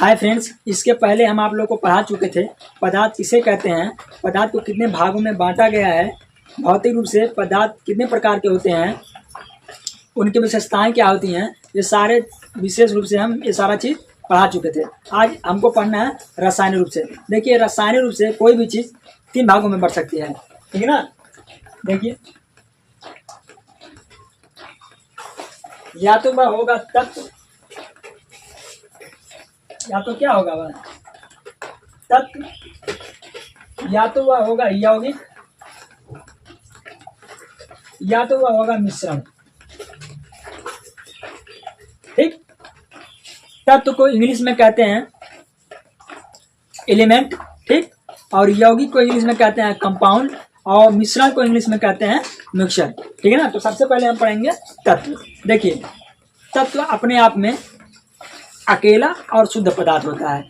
Hi friends, इसके पहले हम आप लोग को पढ़ा चुके थे पदार्थ किसे कहते हैं, पदार्थ को कितने भागों में बांटा गया है, भौतिक रूप से पदार्थ कितने प्रकार के होते हैं, उनकी विशेषताएं क्या होती हैं। ये सारे विशेष रूप से हम ये सारा चीज़ पढ़ा चुके थे। आज हमको पढ़ना है रासायनिक रूप से। देखिए, रासायनिक रूप से कोई भी चीज़ 3 भागों में बढ़ सकती है, ठीक है ना। देखिए, या तो वह होगा तत्व, या तो क्या होगा वह तत्व, या तो वह होगा यौगिक, या तो वह होगा मिश्रण। ठीक, तत्व को इंग्लिश में कहते हैं एलिमेंट, ठीक, और यौगिक को इंग्लिश में कहते हैं कंपाउंड, और मिश्रण को इंग्लिश में कहते हैं मिक्सचर, ठीक है ना। तो सबसे पहले हम पढ़ेंगे तत्व। देखिए, तत्व अपने आप में अकेला और शुद्ध पदार्थ होता है।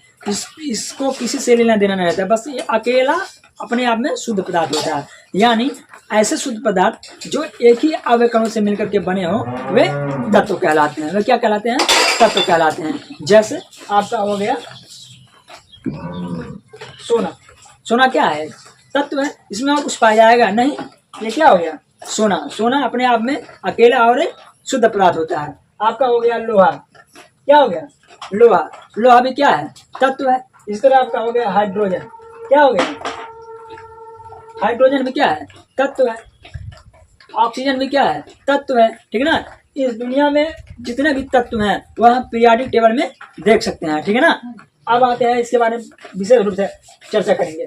इसको किसी से लेना देना नहीं रहता है, बस ये अकेला अपने आप में शुद्ध पदार्थ होता है। यानी ऐसे शुद्ध पदार्थ जो एक ही अवयवों से मिलकर के बने हो वे तत्व कहलाते हैं। वे क्या कहलाते हैं? तत्व कहलाते हैं। जैसे आपका हो गया सोना। सोना क्या है? तत्व है। इसमें और कुछ पाया जाएगा नहीं। ये क्या हो गया? सोना। सोना अपने आप में अकेला और शुद्ध पदार्थ होता है। आपका हो गया लोहा। क्या हो गया? लोहा। लोहा भी क्या है? तत्व है। इस तरह आपका हो गया हाइड्रोजन। क्या हो गया? हाइड्रोजन भी क्या है? तत्व है। ऑक्सीजन भी क्या है? तत्व है, ठीक है ना। इस दुनिया में जितने भी तत्व हैं वह हम पीरियोडिक टेबल में देख सकते हैं, ठीक है ना। अब आते हैं इसके बारे में विशेष रूप से चर्चा करेंगे।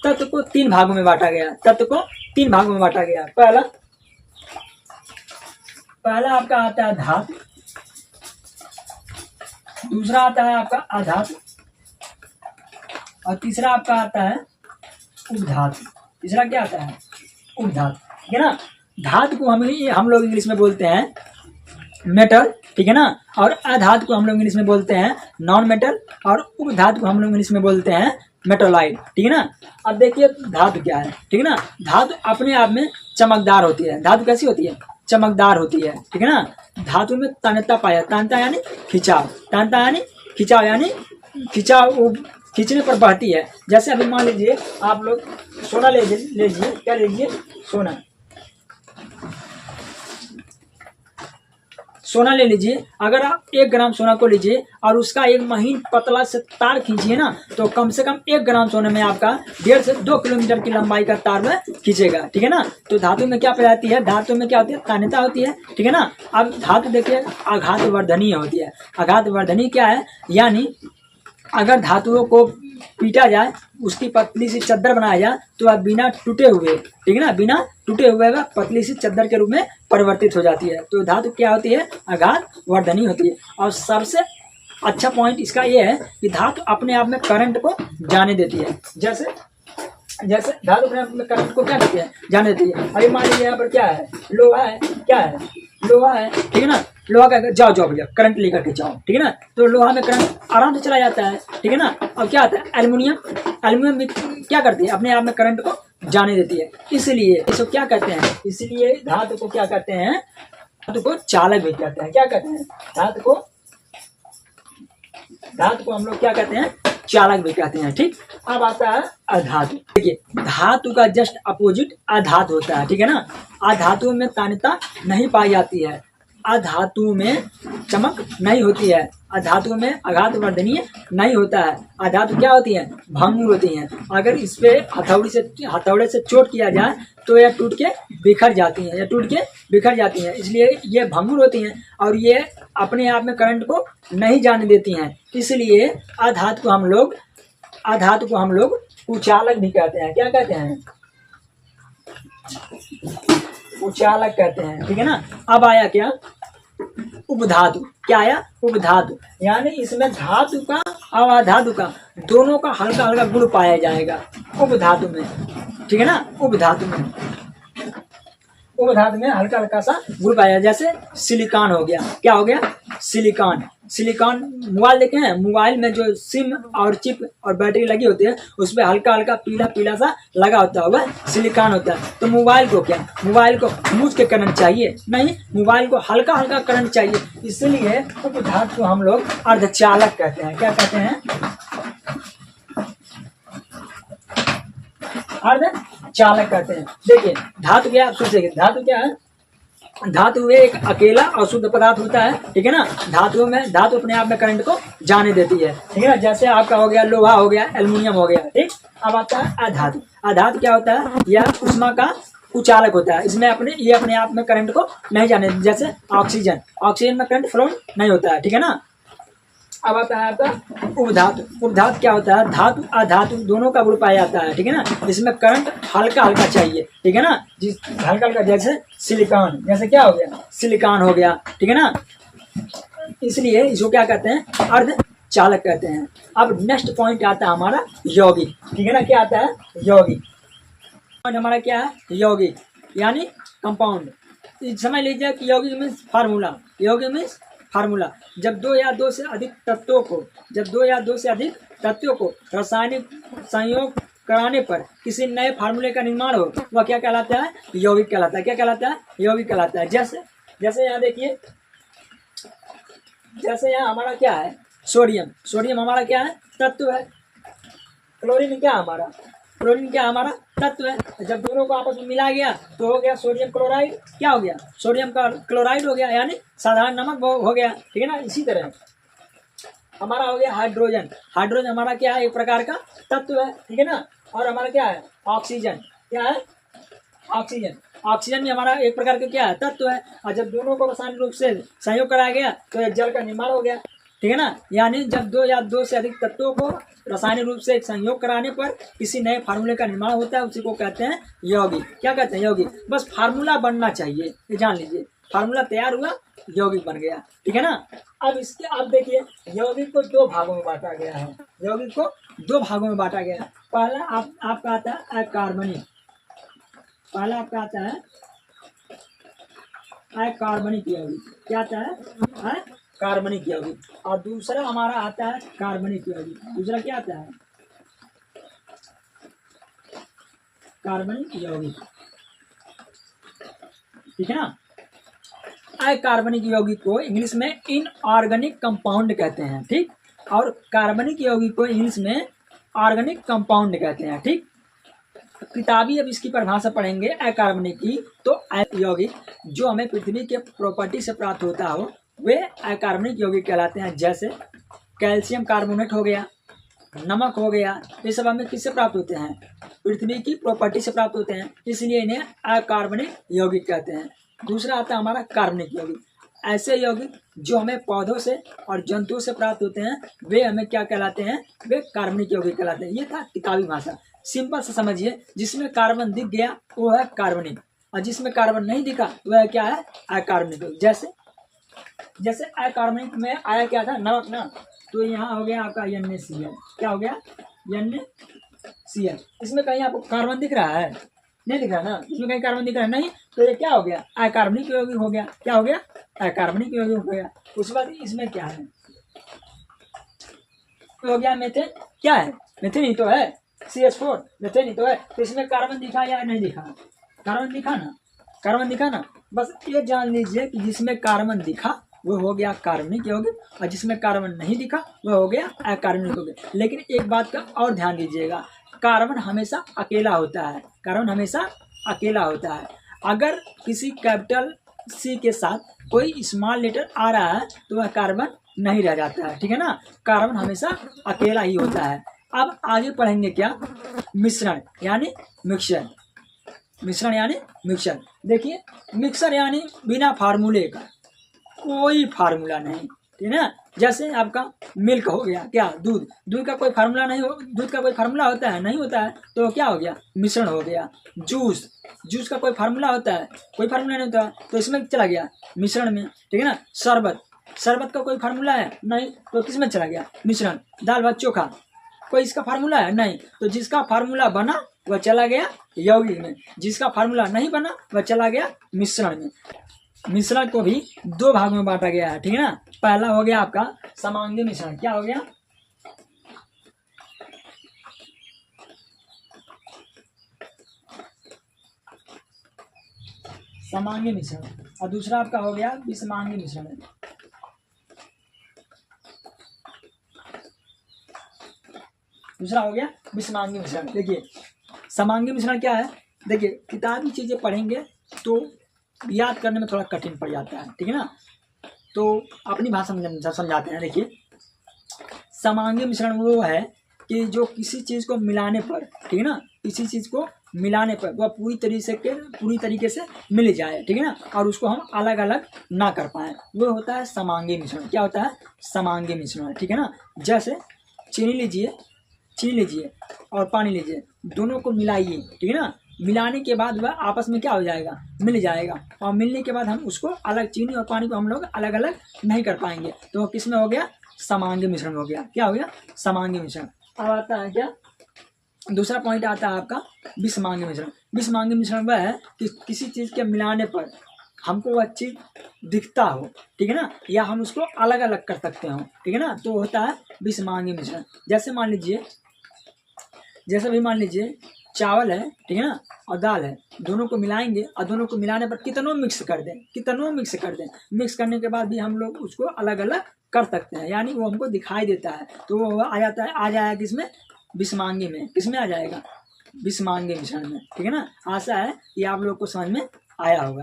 तत्व को 3 भागों में बांटा गया। तत्व को 3 भागों में बांटा गया। पहला आपका आता है धातु, दूसरा आता है आपका अधातु, और तीसरा आपका आता है उपधातु। तीसरा क्या आता है? उपधातु, ठीक है ना। धातु को हम लोग इंग्लिश में बोलते हैं मेटल, ठीक है ना, और अधातु को हम लोग इंग्लिश में बोलते हैं नॉन मेटल, और उपधातु को हम लोग इंग्लिश में बोलते हैं मेटोलाइट, ठीक है ना। अब देखिए धातु क्या है, ठीक है ना। धातु अपने आप में चमकदार होती है। धातु कैसी होती है? चमकदार होती है, ठीक है ना। धातु में तन्यता पाया। तन्यता यानी खिंचाव। तन्यता यानी खिंचाव, यानी खिंचाव वो खींचने पर बहती है। जैसे अभी मान लीजिए आप लोग सोना लीजिए। क्या लीजिए? सोना। सोना ले लीजिए। अगर आप 1 ग्राम सोना को लीजिए और उसका एक महीन पतला से तार खींचिए ना, तो कम से कम 1 ग्राम सोने में आपका 1.5 से 2 किलोमीटर की लंबाई का तार में खींचेगा, ठीक है ना। तो धातु में क्या पाई जाती है? धातु में क्या होती है? तन्यता होती है, ठीक है ना। अब धातु देखिए आघात वर्धनीय होती है। आघात वर्धनीय क्या है? यानी अगर धातुओं को पीटा जाए, उसकी पतली सी चद्दर बनाया जाए, तो वह बिना टूटे हुए, ठीक है ना, बिना टूटे हुए वह पतली सी चद्दर के रूप में परिवर्तित हो जाती है। तो धातु क्या होती है? आघात वर्धनीय होती है। और सबसे अच्छा पॉइंट इसका ये है कि धातु अपने आप में करंट को जाने देती है। जैसे धातु अपने आप में करंट को क्या देती है? जाने देती है। अभी मान लीजिए यहाँ पर क्या है? लोहा है। क्या है? लोहा है, ठीक है ना। लोहा का जाओ भैया करंट लेकर के जाओ, ठीक है ना। तो लोहा में करंट आराम से चला जाता है, ठीक है ना। अब क्या आता है? एल्युमिनियम। एल्युमिनियम भी क्या करती है? अपने आप में करंट को जाने देती है। इसलिए इसको क्या कहते हैं? इसलिए धातु को क्या कहते हैं? धातु को चालक भी कहते हैं। क्या कहते हैं? धातु को हम लोग क्या कहते हैं? चालक भी कहते हैं, ठीक। अब आता है अधातु। देखिए, धातु का जस्ट अपोजिट अधातु होता है, ठीक है ना। अधातु में तन्यता नहीं पाई जाती है। अधातु में चमक नहीं होती है। अधातु में आघात वर्धनीय नहीं होता है। अधातु क्या होती है? भंगुर होती हैं। अगर इस पे हथौड़े से चोट किया जाए तो यह टूट के बिखर जाती हैं। इसलिए ये भंगुर होती हैं और ये अपने आप में करंट को नहीं जाने देती हैं। इसलिए अधातु को हम लोग कुचालक भी कहते हैं। क्या कहते हैं? कुचालक कहते हैं, ठीक है ना। अब आया क्या? उपधातु। क्या आया? उपधातु। यानी इसमें धातु का और अधातु का दोनों का हल्का हल्का गुण पाया जाएगा उपधातु में, ठीक है ना। उपधातु में हल्का हल्का सा ग्रुप आया, जैसे सिलिकॉन हो गया। क्या हो गया? सिलिकॉन। सिलिकॉन मोबाइल देखे हैं, मोबाइल में जो सिम और चिप और बैटरी लगी होती है उस पर हल्का हल्का पीला पीला सा लगा होता है, वह सिलिकॉन होता है। तो मोबाइल को क्या, मोबाइल को मूझ के करंट चाहिए नहीं, मोबाइल को हल्का हल्का करंट चाहिए, इसलिए उपधातु को हम लोग अर्धचालक कहते हैं। क्या कहते हैं? अर्धचालक कहते हैं। देखिए धातु क्या, आप सोचिए धातु क्या है? धातु में एक अकेला और शुद्ध पदार्थ होता है, ठीक है ना। धातु में, धातु अपने आप में करंट को जाने देती है, ठीक है ना। जैसे आपका हो गया लोहा हो गया, एल्युमिनियम हो गया, ठीक। अब आता है अधातु। अधातु क्या होता है? यह उष्मा का उचालक होता है, इसमें ये अपने आप में करंट को नहीं जाने, जैसे ऑक्सीजन, ऑक्सीजन में करंट फ्लो नहीं होता है, ठीक है ना। अब आता है आपका उपधातु। उपधातु क्या होता है? धातु अधातु दोनों का ग्रुप आ जाता है, ठीक है ना। इसमें करंट हल्का हल्का चाहिए, ठीक है ना। जिस हल्का हल्का, जैसे सिलिकॉन, जैसे क्या हो गया? सिलिकॉन हो गया, ठीक है ना। इसलिए इसको क्या कहते हैं? अर्धचालक कहते हैं। अब नेक्स्ट पॉइंट आता है हमारा यौगिक, ठीक है ना। क्या आता है? यौगिक। पॉइंट हमारा क्या है? यौगिक यानी कंपाउंड। समझ लीजिए कि यौगिक मीन्स फार्मूला। यौगिक मीन्स फार्मूला। जब दो या दो से अधिक तत्वों को रासायनिक संयोग कराने पर किसी नए फार्मूले का निर्माण हो, वह क्या कहलाता है? यौगिक कहलाता है। क्या कहलाता है? यौगिक कहलाता है। जैसे यहाँ देखिए, जैसे यहाँ हमारा क्या है? सोडियम। सोडियम हमारा क्या है? तत्व है। क्लोरीन क्या हमारा? क्लोरीन क्या हमारा? तत्व है। जब दोनों को आपस में मिला गया तो हो गया सोडियम क्लोराइड। क्या हो गया? सोडियम का क्लोराइड हो गया, यानी साधारण नमक हो गया, ठीक है ना। इसी तरह हमारा हो गया हाइड्रोजन। हाइड्रोजन हमारा क्या है? एक प्रकार का तत्व है, ठीक है ना। और हमारा क्या है? ऑक्सीजन। क्या है? ऑक्सीजन। ऑक्सीजन भी हमारा एक प्रकार का क्या है? तत्व है। और जब दोनों को रासायनिक रूप से संयोग कराया गया तो जल का निर्माण हो गया, ठीक है ना। यानी जब दो या दो से अधिक तत्वों को रासायनिक रूप से संयोग कराने पर किसी नए फार्मूले का निर्माण होता है, उसी को कहते हैं यौगिक। क्या कहते हैं? यौगिक। बस फार्मूला बनना चाहिए, ये जान लीजिए। फार्मूला तैयार हुआ, यौगिक बन गया, ठीक है ना। अब इसके आप देखिए, यौगिक को दो भागों में बांटा गया है। यौगिक को दो भागों में बांटा गया है। पहला आपका आता है अकार्बनिक। पहला आपका आता है अकार्बनिक यौगिक। क्या आता है? कार्बनिक यौगिक। और दूसरा हमारा आता है कार्बनिक यौगिक। दूसरा क्या आता है? कार्बनिक यौगिक, ठीक है ना। अकार्बनिक यौगिक को इंग्लिश में इनऑर्गेनिक कंपाउंड कहते हैं, ठीक। और कार्बनिक यौगिक को इंग्लिश में ऑर्गेनिक कंपाउंड कहते हैं, ठीक। किताबी अब इसकी परिभाषा पढ़ेंगे अकार्बनिक की, तो यौगिक जो हमें पृथ्वी के प्रॉपर्टी से प्राप्त होता हो वे अकार्बनिक यौगिक कहलाते हैं। जैसे कैल्शियम कार्बोनेट हो गया, नमक हो गया, ये सब हमें किससे प्राप्त होते हैं? पृथ्वी की प्रॉपर्टी से प्राप्त होते हैं, इसलिए इन्हें अकार्बनिक यौगिक कहते हैं। दूसरा आता है हमारा कार्बनिक यौगिक। ऐसे यौगिक जो हमें पौधों से और जंतुओं से प्राप्त होते हैं वे हमें क्या कहलाते हैं? वे कार्बनिक यौगिक कहलाते हैं। ये था किताबी भाषा। सिंपल से समझिए, जिसमें कार्बन दिख गया वो है कार्बनिक, और जिसमें कार्बन नहीं दिखा वह क्या है? अकार्बनिक। जैसे अकार्बनिक में आया क्या था? नमक ना। तो यहाँ हो गया आपका NaCl। क्या हो गया? NaCl। इसमें कहीं आपको कार्बन दिख रहा है? नहीं दिख रहा ना। इसमें कहीं कार्बन दिख रहा है? नहीं। तो ये क्या हो गया? अकार्बनिक यौगिक हो गया। क्या हो गया? अकार्बनिक यौगिक हो गया। उसके बाद इसमें क्या है? हो गया मेथेन। क्या है? मेथेन ही तो है। CH4 मेथेन ही तो है। तो इसमें कार्बन दिखा या नहीं दिखा? कार्बन दिखा ना। कार्बन दिखा ना। बस ये जान लीजिए कि जिसमें कार्बन दिखा वो हो गया कार्बनिक यौगिक, और जिसमें कार्बन नहीं दिखा वह हो गया अकार्बनिक यौगिक। लेकिन एक बात का और ध्यान दीजिएगा, कार्बन हमेशा अकेला होता है। कार्बन हमेशा अकेला होता है। अगर किसी कैपिटल C के साथ कोई स्मॉल लेटर आ रहा है तो वह कार्बन नहीं रह जाता है, ठीक है ना। कार्बन हमेशा अकेला ही होता है। अब आगे पढ़ेंगे क्या? मिश्रण यानी मिक्सचर। मिश्रण यानी मिक्सचर। देखिए, मिक्सर यानी बिना फार्मूले का, कोई फार्मूला नहीं, ठीक है ना। जैसे आपका मिल्क हो गया, क्या? दूध। दूध का कोई फार्मूला नहीं हो, दूध का कोई फार्मूला होता है? नहीं होता है। तो क्या हो गया? मिश्रण हो गया। जूस। जूस का कोई फार्मूला होता है? कोई फार्मूला नहीं होता, तो इसमें चला गया मिश्रण में, ठीक है ना। शरबत। शरबत का कोई फार्मूला है? नहीं। तो किसमें चला गया? मिश्रण। दाल भात चोखा, कोई इसका फार्मूला है? नहीं। तो जिसका फार्मूला बना वह चला गया यौगिक में, जिसका फार्मूला नहीं बना वह चला गया मिश्रण में। मिश्रण को भी दो भागों में बांटा गया है, ठीक है ना। पहला हो गया आपका समांगी मिश्रण। क्या हो गया? समांगी मिश्रण। और दूसरा आपका हो गया विषमांगी मिश्रण। दूसरा हो गया विषमांगी मिश्रण। देखिए समांगी मिश्रण क्या है, देखिए किताबी चीजें पढ़ेंगे तो याद करने में थोड़ा कठिन पड़ जाता है, ठीक है ना। तो अपनी भाषा में समझाते हैं। देखिए समांगी मिश्रण वो है कि जो किसी चीज को मिलाने पर, ठीक है ना, किसी चीज को मिलाने पर वह पूरी तरीके से मिल जाए, ठीक है ना, और उसको हम अलग अलग ना कर पाए, वो होता है समांगी मिश्रण। क्या होता है? समांगी मिश्रण, ठीक है ना। जैसे चीनी लीजिए और पानी लीजिए, दोनों को मिलाइए, ठीक है ना। मिलाने के बाद वह आपस में क्या हो जाएगा? मिल जाएगा। और मिलने के बाद हम उसको अलग, चीनी और पानी को हम लोग अलग अलग नहीं कर पाएंगे, तो किसमें हो गया? समांगी मिश्रण हो गया। क्या हो गया? समांगी मिश्रण। अब आता है क्या, दूसरा पॉइंट आता है आपका विषमांगी मिश्रण। विषमांगी मिश्रण वह है कि किसी चीज के मिलाने पर हमको वह चीज दिखता हो, ठीक है ना, या हम उसको अलग अलग कर सकते हो, ठीक है ना, तो होता है विषमांगी मिश्रण। जैसे मान लीजिए चावल है, ठीक है ना, और दाल है, दोनों को मिलाएंगे और दोनों को मिलाने पर कितनों मिक्स कर दें, मिक्स करने के बाद भी हम लोग उसको अलग अलग कर सकते हैं, यानी वो हमको दिखाई देता है, तो वो आ जाएगा किसमें? विषमांगी में। किसमें आ जाएगा? विषमांगी मिश्रण में, ठीक है ना। आशा है कि आप लोग को समझ में आया होगा।